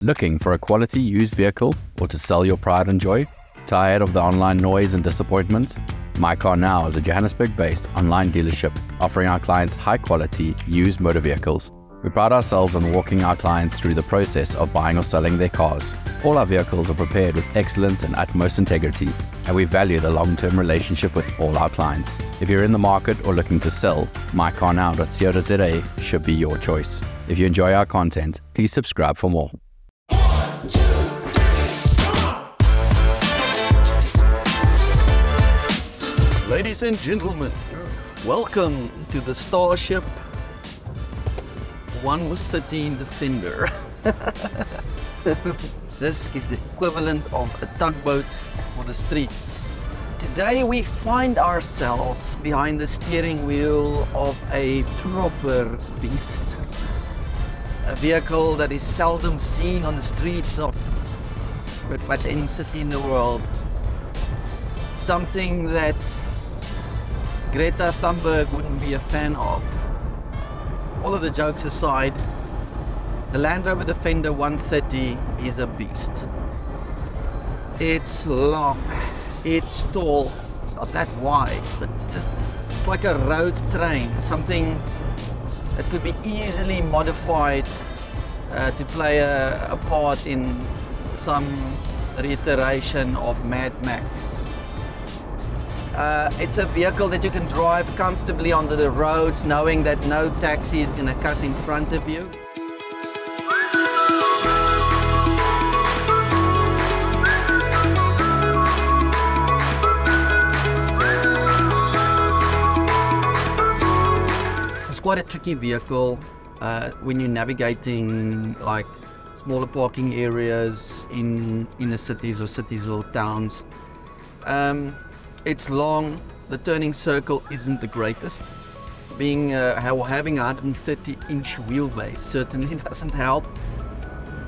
Looking for a quality used vehicle or to sell your pride and joy? Tired of the online noise and disappointment? My Car Now is a Johannesburg-based online dealership offering our clients high-quality used motor vehicles. We pride ourselves on walking our clients through the process of buying or selling their cars. All our vehicles are prepared with excellence and utmost integrity, and we value the long-term relationship with all our clients. If you're in the market or looking to sell, mycarnow.co.za should be your choice. If you enjoy our content, please subscribe for more. Ladies and gentlemen, welcome to the Starship 113 Defender. This is the equivalent of a tugboat for the streets. Today we find ourselves behind the steering wheel of a proper beast. A vehicle that is seldom seen on the streets of pretty much any city in the world. Something that Greta Thunberg wouldn't be a fan of. All of the jokes aside, the Land Rover Defender 130 is a beast. It's long, it's tall, it's not that wide, but it's just like a road train, something that could be easily modified to play a part in some reiteration of Mad Max. It's a vehicle that you can drive comfortably onto the roads, knowing that no taxi is going to cut in front of you. It's quite a tricky vehicle when you're navigating like smaller parking areas in inner cities or towns. It's long, the turning circle isn't the greatest. Having a 130-inch wheelbase certainly doesn't help.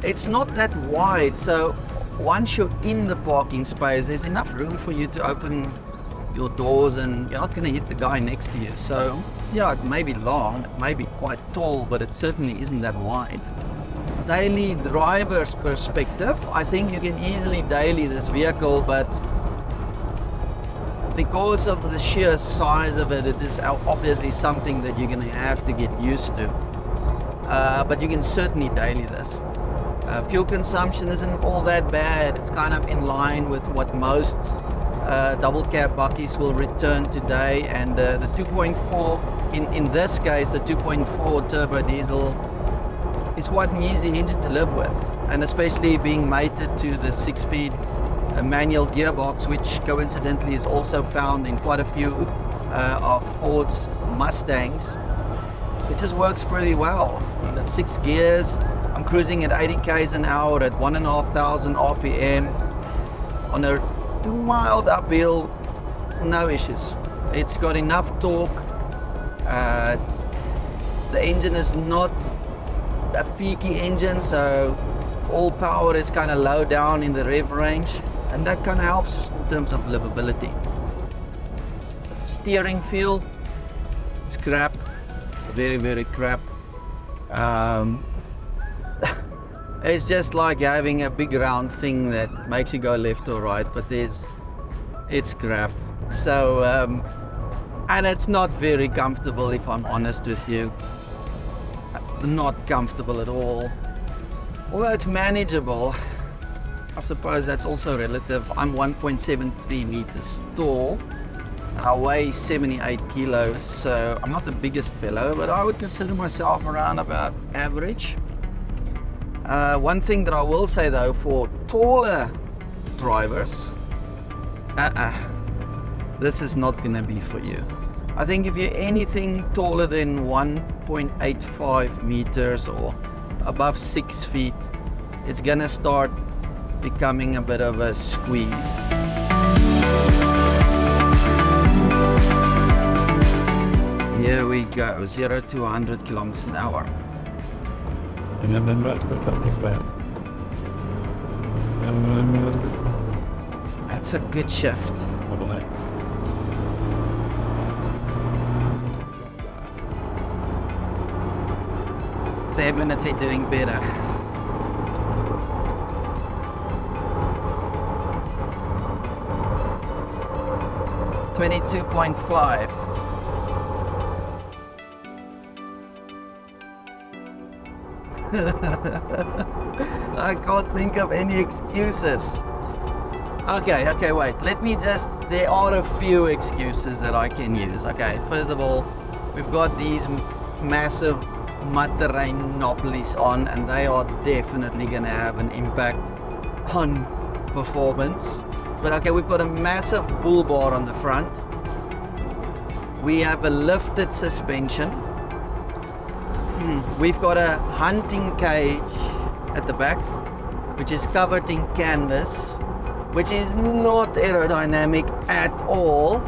It's not that wide, so once you're in the parking space, there's enough room for you to open your doors and you're not going to hit the guy next to you. So yeah, it may be long, it may be quite tall, but it certainly isn't that wide. Daily driver's perspective, I think you can easily daily this vehicle, but because of the sheer size of it, it is obviously something that you're going to have to get used to. But you can certainly daily this. Fuel consumption isn't all that bad. It's kind of in line with what most double cab buckies will return today. And the 2.4, in this case, the 2.4 turbo diesel is quite an easy engine to live with. And especially being mated to the 6-speed a manual gearbox, which coincidentally is also found in quite a few of Ford's Mustangs. It just works pretty well. You know, 6 gears, I'm cruising at 80 k's an hour at 1,500 RPM on a mild uphill, no issues. It's got enough torque. The engine is not a peaky engine, so all power is kind of low down in the rev range. And that kind of helps in terms of livability. Steering feel is crap, very, very crap. It's just like having a big round thing that makes you go left or right, but it's crap. So, and it's not very comfortable, if I'm honest with you. Not comfortable at all. Although it's manageable, I suppose that's also relative. I'm 1.73 meters tall and I weigh 78 kilos, so I'm not the biggest fellow, but I would consider myself around about average. One thing that I will say though, for taller drivers, this is not going to be for you. I think if you're anything taller than 1.85 meters or above 6 feet, it's going to start becoming a bit of a squeeze. Here we go, 0 to 100 kilometers an hour. That's a good shift. Definitely doing better. 22.5. I can't think of any excuses. Okay, wait. There are a few excuses that I can use. Okay, first of all, we've got these massive mud terrain monopolies on, and they are definitely going to have an impact on performance. But okay, we've got a massive bull bar on the front. We have a lifted suspension. We've got a hunting cage at the back, which is covered in canvas, which is not aerodynamic at all.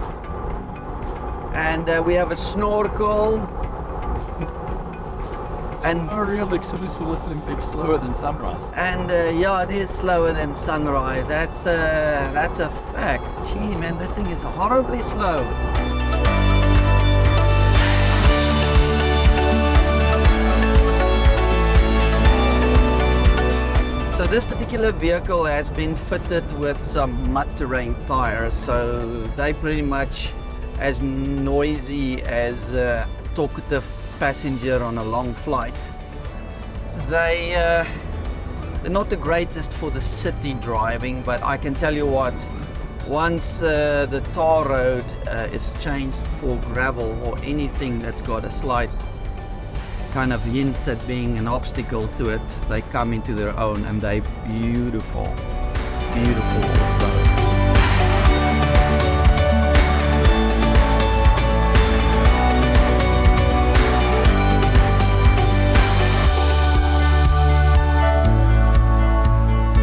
And we have a snorkel. And a real excuse for listening big slower than sunrise. And yeah, it is slower than sunrise. That's a fact. Gee, man, this thing is horribly slow. So this particular vehicle has been fitted with some mud terrain tires, so they pretty much as noisy as a talkative passenger on a long flight. They're not the greatest for the city driving, but I can tell you what, once the tar road is changed for gravel or anything that's got a slight kind of hint at being an obstacle to it, they come into their own, and they're beautiful, beautiful off-road.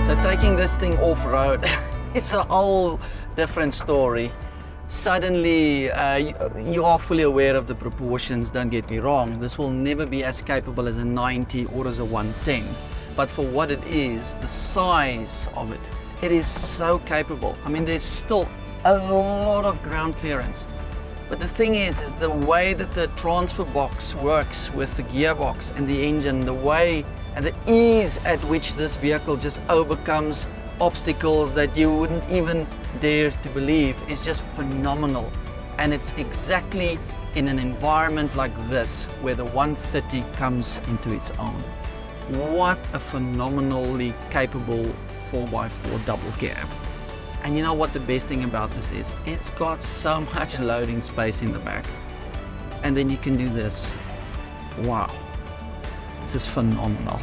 So taking this thing off-road, it's a whole different story. Suddenly, you are fully aware of the proportions, don't get me wrong. This will never be as capable as a 90 or as a 110. But for what it is, the size of it, it is so capable. I mean, there's still a lot of ground clearance. But the thing is the way that the transfer box works with the gearbox and the engine, the way and the ease at which this vehicle just overcomes obstacles that you wouldn't even dare to believe is just phenomenal. And it's exactly in an environment like this where the 130 comes into its own. What a phenomenally capable 4x4 double cab. And you know what the best thing about this is? It's got so much loading space in the back. And then you can do this. Wow, this is phenomenal.